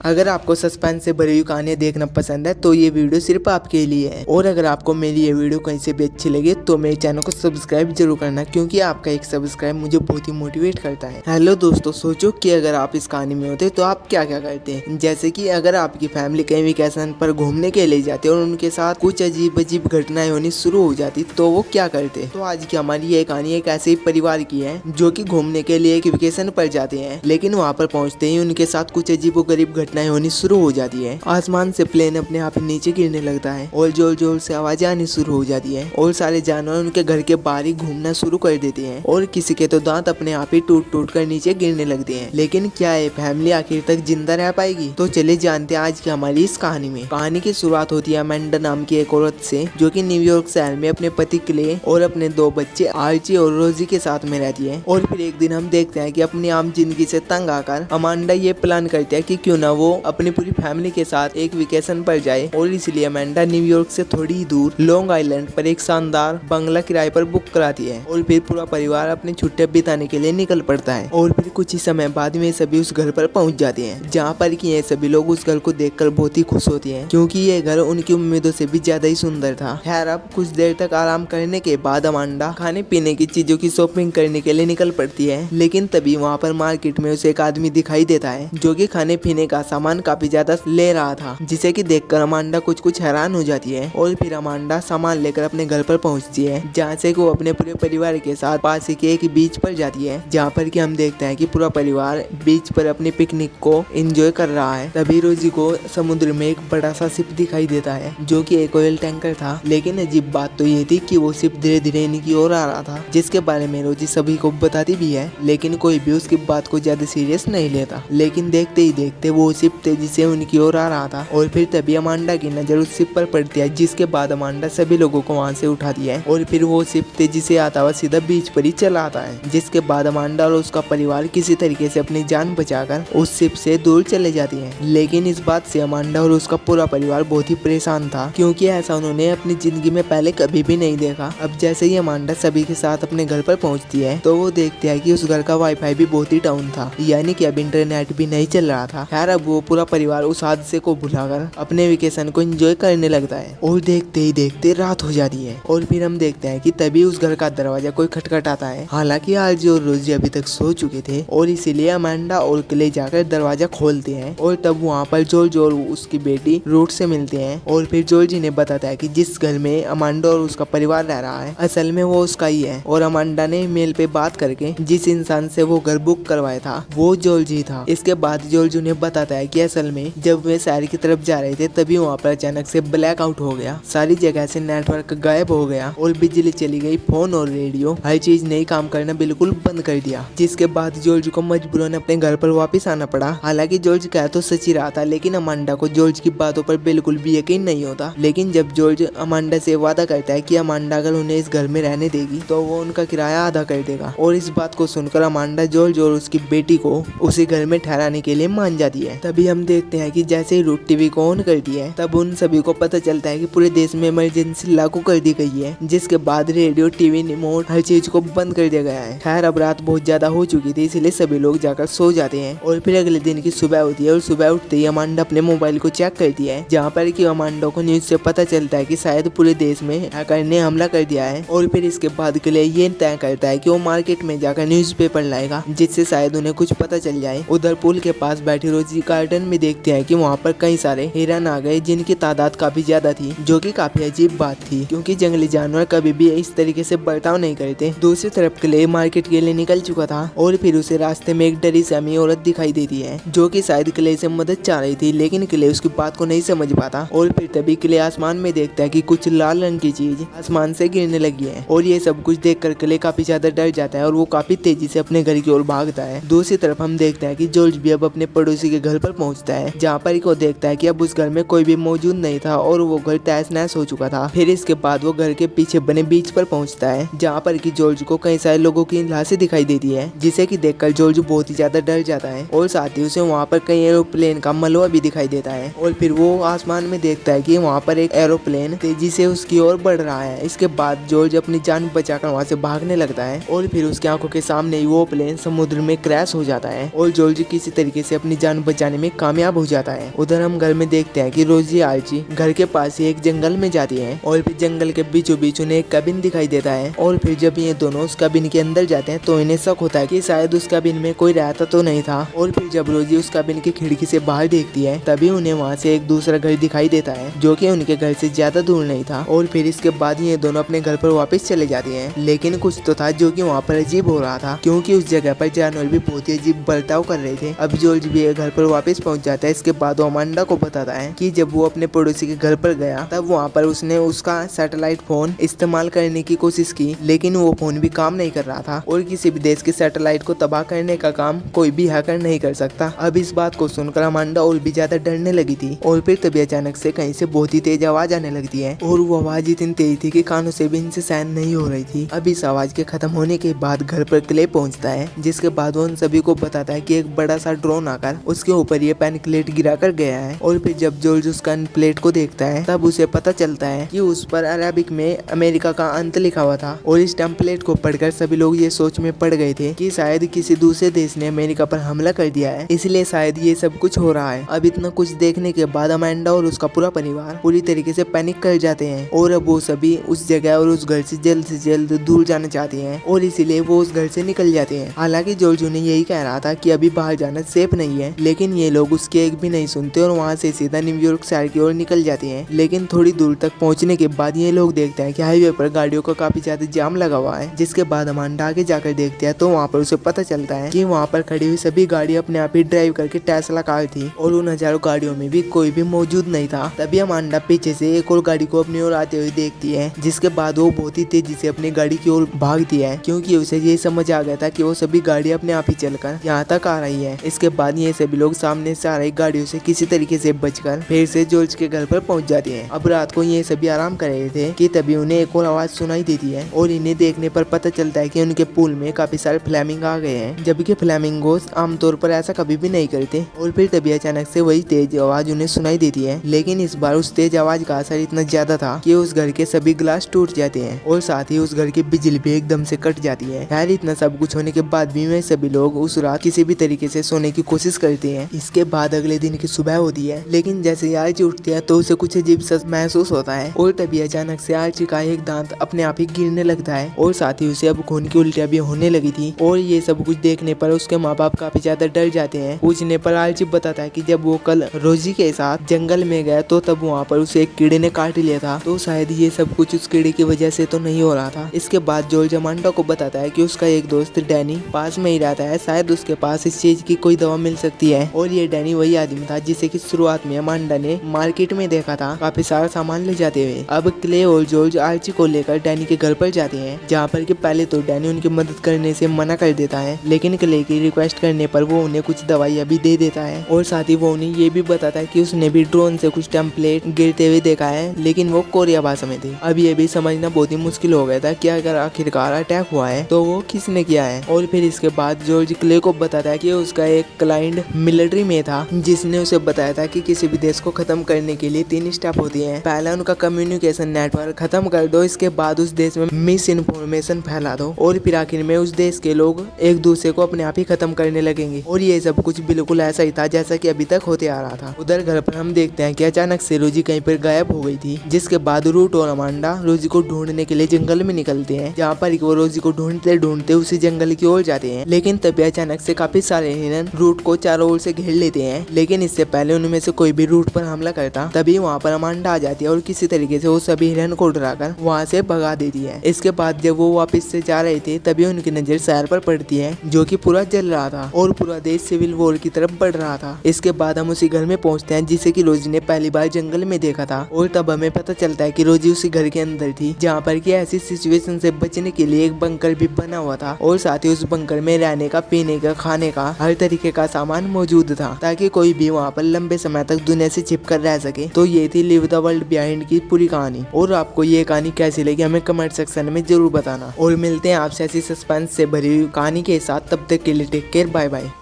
अगर आपको सस्पेंस से भरी हुई कहानियां देखना पसंद है तो ये वीडियो सिर्फ आपके लिए है। और अगर आपको मेरी ये वीडियो कहीं से भी अच्छी लगे तो मेरे चैनल को सब्सक्राइब जरूर करना, क्योंकि आपका एक सब्सक्राइब मुझे बहुत ही मोटिवेट करता है। हेलो दोस्तों, सोचो कि अगर आप इस कहानी में होते तो आप क्या क्या करते हैं। जैसे कि अगर आपकी फैमिली कहीं वेकेशन पर घूमने के लिए जाते और उनके साथ कुछ अजीब अजीब घटनाएं होनी शुरू हो जाती तो वो क्या करते। तो आज की हमारी ये कहानी एक ऐसे ही परिवार की है जो की घूमने के लिए एक वेकेशन पर जाते हैं, लेकिन वहाँ पर पहुँचते ही उनके साथ कुछ अजीबोगरीब घटनाएं होनी शुरू हो जाती है। आसमान से प्लेन अपने आप नीचे गिरने लगता है और जोर जोर से आवाजें आनी शुरू हो जाती है और सारे जानवर उनके घर के बाहर ही घूमना शुरू कर देते हैं और किसी के तो दांत अपने आप ही टूट टूट कर नीचे गिरने लगते हैं। लेकिन क्या ये फैमिली आखिर तक जिंदा रह पाएगी? तो चलिए जानते हैं आज की हमारी इस कहानी में। कहानी की शुरुआत होती है अमेंडा नाम की एक औरत से, जो कि न्यूयॉर्क शहर में अपने पति क्ले और अपने दो बच्चे आर्ची और रोजी के साथ में रहती है। और फिर एक दिन हम देखते हैं कि अपनी आम जिंदगी से तंग आकर अमांडा ये प्लान करती है कि क्यों ना वो अपनी पूरी फैमिली के साथ एक वेकेशन पर जाए। और इसलिए अमेंडा न्यूयॉर्क से थोड़ी ही दूर लॉन्ग आइलैंड पर एक शानदार बंगला किराए पर बुक कराती है और फिर पूरा परिवार अपनी छुट्टियां बिताने के लिए निकल पड़ता है। और फिर कुछ ही समय बाद में सभी उस घर पर पहुंच जाते हैं, जहां पर कि ये सभी लोग उस घर को देखकर बहुत ही खुश होते हैं, क्योंकि ये घर उनकी उम्मीदों से भी ज्यादा ही सुंदर था। खैर, अब कुछ देर तक आराम करने के बाद अमांडा खाने पीने की चीजों की शॉपिंग करने के लिए निकल पड़ती है। लेकिन तभी वहाँ पर मार्केट में उसे एक आदमी दिखाई देता है जो कि खाने पीने का सामान काफी ज्यादा ले रहा था, जिसे कि देखकर अमांडा कुछ हैरान हो जाती है। और फिर अमांडा सामान लेकर अपने घर पर पहुंचती है, जहां से वो अपने पूरे परिवार के साथ पास ही के एक बीच पर जाती है, जहां पर कि हम देखते हैं कि पूरा परिवार बीच पर अपनी पिकनिक को एंजॉय कर रहा है। तभी रोजी को समुद्र में एक बड़ा सा शिप दिखाई देता है, जो कि एक ऑयल टैंकर था। लेकिन अजीब बात तो ये थी कि वो शिप धीरे धीरे इनकी ओर आ रहा था, जिसके बारे में रोजी सभी को बताती भी है, लेकिन कोई भी उसकी बात को ज्यादा सीरियस नहीं लेता। लेकिन देखते ही देखते वो शिप तेजी से उनकी ओर आ रहा था। और फिर तभी अमांडा की नजर उस शिप पर पड़ती है, जिसके बाद अमांडा सभी लोगों को वहां से उठाती है और फिर वो शिप तेजी से आता हुआ सीधा बीच पर ही चला आता है। जिसके बाद अमांडा और उसका परिवार किसी तरीके से अपनी जान बचाकर उस शिप से दूर चले जाती है। लेकिन इस बात से अमांडा और उसका पूरा परिवार बहुत ही परेशान था, क्योंकि ऐसा उन्होंने अपनी जिंदगी में पहले कभी भी नहीं देखा। अब जैसे ही अमांडा सभी के साथ अपने घर पर पहुंचती है तो वो देखती है कि उस घर का वाईफाई भी बहुत ही डाउन था, यानी कि अब इंटरनेट भी नहीं चल रहा था। खैर, अब वो पूरा परिवार उस हादसे को भुलाकर अपने वेकेशन को एंजॉय करने लगता है और देखते ही देखते रात हो जाती है। और फिर हम देखते हैं कि तभी उस घर का दरवाजा कोई खटखटाता है। हालांकि आरजी और रोजी अभी तक सो चुके थे और इसीलिए अमांडा और क्ले जाकर दरवाजा खोलते हैं। और तब वहाँ पर जॉर्ज और उसकी बेटी रूट से मिलते हैं। और फिर जॉर्ज इन्हें बताता है कि जिस घर में अमांडा और उसका परिवार रह रहा है असल में वो उसका ही है। और अमांडा ने मेल पे बात करके जिस इंसान से वो घर बुक करवाया था वो जॉर्ज ही था। इसके बाद जॉर्ज उन्हें बताता है कि असल में जब वे शहर की तरफ जा रहे थे तभी वहाँ पर अचानक से ब्लैक आउट हो गया, सारी जगह से नेटवर्क गायब हो गया और बिजली चली गई, फोन और रेडियो हर चीज नहीं काम करना बिल्कुल बंद कर दिया। जिसके बाद जॉर्ज को मजबूरन अपने घर पर वापस आना पड़ा। हालांकि जॉर्ज कह तो सच ही रहा था, लेकिन अमांडा को जॉर्ज की बातों पर बिल्कुल भी यकीन नहीं होता। लेकिन जब जॉर्ज अमांडा से वादा करता है कि अमांडा अगर उन्हें इस घर में रहने देगी तो वो उनका किराया आधा कर देगा, और इस बात को सुनकर अमांडा जॉर्ज और उसकी बेटी को उसी घर में ठहराने के लिए मान जाती है। तभी हम देखते हैं कि जैसे ही रूट टीवी को ऑन करती है तब उन सभी को पता चलता है कि पूरे देश में इमरजेंसी लागू कर दी गई है, जिसके बाद रेडियो, टीवी, रिमोट हर चीज को बंद कर दिया गया है। खैर, अब रात बहुत ज्यादा हो चुकी थी, इसलिए सभी लोग जाकर सो जाते हैं। और फिर अगले दिन की सुबह होती है और सुबह उठते ही अमांडा अपने मोबाइल को चेक करती है, जहाँ पर कि अमांडा को न्यूज से पता चलता है कि शायद पूरे देश में हैकर ने हमला कर दिया है। और फिर इसके बाद के लिए ये तय करता है कि वो मार्केट में जाकर न्यूज़पेपर लाएगा, जिससे शायद उन्हें कुछ पता चल जाए। उधर पुल के पास बैठी रोजी गार्डन में देखते हैं कि वहाँ पर कई सारे हिरन आ गए, जिनकी तादाद काफी ज्यादा थी, जो कि काफी अजीब बात थी, क्योंकि जंगली जानवर कभी भी इस तरीके से बर्ताव नहीं करते। दूसरी तरफ क्ले मार्केट के लिए निकल चुका था और फिर उसे रास्ते में एक डरी सी अमीर औरत दिखाई देती है, जो कि शायद क्ले से मदद चाह रही थी, लेकिन क्ले उसकी बात को नहीं समझ पाता। और फिर तभी क्ले आसमान में देखता है कि कुछ लाल रंग की चीज आसमान से गिरने लगी है, और ये सब कुछ देखकर क्ले काफी ज्यादा डर जाता है और वो काफी तेजी से अपने घर की ओर भागता है। दूसरी तरफ हम देखते हैं कि जॉर्ज भी अब अपने पड़ोसी के घर पर पहुंचता है, जहाँ पर वो देखता है कि अब उस घर में कोई भी मौजूद नहीं था और वो घर तहस नहस हो चुका था। फिर इसके बाद वो घर के पीछे बने बीच पर पहुंचता है, जहाँ पर कि जॉर्ज को कई सारे लोगों की लाशें दिखाई देती है, जिसे कि देखकर जॉर्ज बहुत ही ज्यादा डर जाता है। और साथ ही उसे वहाँ पर कई एरोप्लेन का मलबा भी दिखाई देता है। और फिर वो आसमान में देखता है कि वहाँ पर एक एरोप्लेन तेजी से उसकी ओर बढ़ रहा है। इसके बाद जॉर्ज अपनी जान बचाकर वहाँ से भागने लगता है और फिर उसकी आंखों के सामने वो प्लेन समुद्र में क्रैश हो जाता है और जॉर्ज किसी तरीके से अपनी जान बचाने बचाने में कामयाब हो जाता है। उधर हम घर में देखते हैं कि रोजी आर्ची घर के पास ही एक जंगल में जाती है और फिर जंगल के बीचों बीच उन्हें एक कैबिन दिखाई देता है। और फिर जब ये दोनों उस कैबिन के अंदर जाते हैं तो इन्हें शक होता है कि शायद उस कैबिन में कोई रहता तो नहीं था। और फिर जब रोजी उस कैबिन की खिड़की से बाहर देखती है तभी उन्हें वहाँ से एक दूसरा घर दिखाई देता है जो कि उनके घर से ज्यादा दूर नहीं था। और फिर इसके बाद ये दोनों अपने घर पर वापस चले जाते हैं। लेकिन कुछ तो था जो कि वहाँ पर अजीब हो रहा था, क्योंकि उस जगह पर जानवर भी बहुत ही अजीब बर्ताव कर रहे थे। अब जॉर्ज भी घर पर वापस पहुंच जाता है। इसके बाद वो अमांडा को बताता है कि जब वो अपने पड़ोसी के घर पर गया तब वहाँ पर उसने उसका सैटेलाइट फोन इस्तेमाल करने की कोशिश की, लेकिन वो फोन भी काम नहीं कर रहा था। और किसी भी देश के सैटेलाइट को तबाह करने का काम कोई भी हैकर नहीं कर सकता। अब इस बात को सुनकर अमांडा और भी ज्यादा डरने लगी थी। और फिर तभी अचानक से कहीं से बहुत ही तेज आवाज आने लगती है और वो आवाज इतनी तेज थी कि कानों से भी इनसे सहन नहीं हो रही थी। अब इस आवाज के खत्म होने के बाद घर पर क्ले पहुंचता है, जिसके बाद वो उन सभी को बताता है कि एक बड़ा सा ड्रोन आकर उसके ऊपर ये पेन प्लेट गिरा कर गया है। और फिर जब जॉर्ज उस प्लेट को देखता है तब उसे पता चलता है कि उस पर अरेबिक में अमेरिका का अंत लिखा हुआ था। और इस टेम्पलेट को पढ़कर सभी लोग ये सोच में पड़ गए थे कि शायद किसी दूसरे देश ने अमेरिका पर हमला कर दिया है, इसलिए शायद ये सब कुछ हो रहा है। अब इतना कुछ देखने के बाद अमांडा और उसका पूरा परिवार पूरी तरीके से पैनिक कर जाते हैं और अब वो सभी उस जगह और उस घर से जल्द दूर जाना चाहते हैं और इसीलिए वो उस घर से निकल जाते हैं। हालांकि जॉर्ज उन्हें यही कह रहा था कि अभी बाहर जाना सेफ नहीं है, लेकिन ये लोग उसके एक भी नहीं सुनते और वहाँ से सीधा न्यूयॉर्क शहर की ओर निकल जाते हैं। लेकिन थोड़ी दूर तक पहुँचने के बाद ये लोग देखते हैं कि हाईवे पर गाड़ियों का काफी ज्यादा जाम लगा हुआ है। जिसके बाद अमांडा आगे जाकर देखते हैं तो वहाँ पर उसे पता चलता है कि वहाँ पर खड़ी हुई सभी गाड़ी अपने आप ही ड्राइव करके टेस्ला कार थी और उन हजारों गाड़ियों में भी कोई भी मौजूद नहीं था। तभी अमांडा पीछे से एक और गाड़ी को अपनी ओर आते हुए देखती है, जिसके बाद वो बहुत ही तेजी से अपनी गाड़ी की ओर भागती है, क्योंकि उसे ये समझ आ गया था कि वो सभी गाड़ी अपने आप ही चलकर यहाँ तक आ रही है। इसके बाद ये सभी लोग सामने से आ रही गाड़ियों से किसी तरीके से बचकर फिर से जॉर्ज के घर पर पहुंच जाते हैं। अब रात को ये सभी आराम कर रहे थे कि तभी उन्हें एक और आवाज सुनाई देती है और इन्हें देखने पर पता चलता है कि उनके पूल में काफी सारे फ्लैमिंग आ गए हैं, जबकि फ्लैमिंगोस आमतौर पर ऐसा कभी भी नहीं करते। और फिर तभी अचानक से वही तेज आवाज उन्हें सुनाई देती है, लेकिन इस बार उस तेज आवाज का असर इतना ज्यादा था कि उस घर के सभी ग्लास टूट जाते हैं और साथ ही उस घर की बिजली भी एकदम से कट जाती है। यार इतना सब कुछ होने के बाद भी वे सभी लोग उस रात किसी भी तरीके से सोने की कोशिश करते हैं। इसके बाद अगले दिन की सुबह होती है, लेकिन जैसे आर्ची उठती है तो उसे कुछ अजीब सा महसूस होता है और तभी अचानक से आर्ची का एक दांत अपने आप ही गिरने लगता है और साथ ही उसे अब खून की उल्टियां भी होने लगी थी। और ये सब कुछ देखने पर उसके माँ बाप काफी ज्यादा डर जाते हैं। पूछने पर आर्ची बताता है कि जब वो कल रोजी के साथ जंगल में गया तो तब वहाँ पर उसे एक कीड़े ने काट लिया था, तो शायद ये सब कुछ उस कीड़े की वजह से तो नहीं हो रहा था। इसके बाद जॉर्ज अमांडा को बताता है कि उसका एक दोस्त डैनी पास में ही रहता है, शायद उसके पास इस चीज की कोई दवा मिल सकती है। और ये डैनी वही आदमी था जिसे कि शुरुआत में अमांडा ने मार्केट में देखा था काफी सारा सामान ले जाते हुए। अब क्ले और जॉर्ज आर्ची को लेकर डैनी के घर पर जाते हैं, जहाँ पर कि पहले तो डैनी उनकी मदद करने से मना कर देता है, लेकिन क्ले की रिक्वेस्ट करने पर वो उन्हें कुछ दवाइयाँ भी दे देता है और साथ ही वो उन्हें ये भी बताता है कि उसने भी ड्रोन से कुछ टेम्पलेट गिरते हुए देखा है, लेकिन वो कोरिया भाषा में थे। अब ये भी समझना बहुत ही मुश्किल हो गया था कि अगर आखिरकार अटैक हुआ है तो वो किसने किया है। और फिर इसके बाद जॉर्ज क्ले को बताता है कि उसका एक क्लाइंट मिलिट्री में था, जिसने उसे बताया था कि किसी भी देश को खत्म करने के लिए 3 स्टेप होती हैं। पहला उनका कम्युनिकेशन नेटवर्क खत्म कर दो, इसके बाद उस देश में मिस इन्फॉर्मेशन फैला दो और फिर आखिर में उस देश के लोग एक दूसरे को अपने आप ही खत्म करने लगेंगे। और ये सब कुछ बिल्कुल ऐसा ही था जैसा कि अभी तक होते आ रहा था। उधर घर पर हम देखते हैं कि अचानक से रोजी कहीं पर गायब हो गई थी, जिसके बाद रूट और अमांडा रोजी को ढूंढने के लिए जंगल में निकलते हैं, जहाँ पर वो रोजी को ढूंढते ढूंढते उसी जंगल की ओर जाते हैं। लेकिन तभी अचानक से काफी सारे हिरन रूट को चारों ओर से घेर लेते हैं, लेकिन इससे पहले उनमें से कोई भी रूट पर हमला करता तभी वहाँ पर अमांडा आ जाती है और किसी तरीके से वो सभी हिरन को डराकर वहाँ से भगा देती है। इसके बाद जब वो वापस से जा रहे थे तभी उनकी नजर शहर पर पड़ती है, जो कि पूरा जल रहा था और पूरा देश सिविल वॉर की तरफ बढ़ रहा था। इसके बाद हम उसी घर में पहुँचते हैं जिसे कि रोजी ने पहली बार जंगल में देखा था और तब हमें पता चलता है कि रोजी उसी घर के अंदर थी, जहाँ पर कि ऐसी सिचुएशन से बचने के लिए एक बंकर भी बना हुआ था और साथ ही उस बंकर में रहने का, पीने का, खाने का हर तरीके का सामान मौजूद था, ताकि कोई भी वहाँ पर लंबे समय तक दुनिया से छिपकर रह सके। तो ये थी लिव द वर्ल्ड बिहाइंड की पूरी कहानी। और आपको ये कहानी कैसी लगी हमें कमेंट सेक्शन में जरूर बताना और मिलते हैं आपसे ऐसी सस्पेंस से भरी हुई कहानी के साथ। तब तक के लिए टेक केयर, बाय बाय।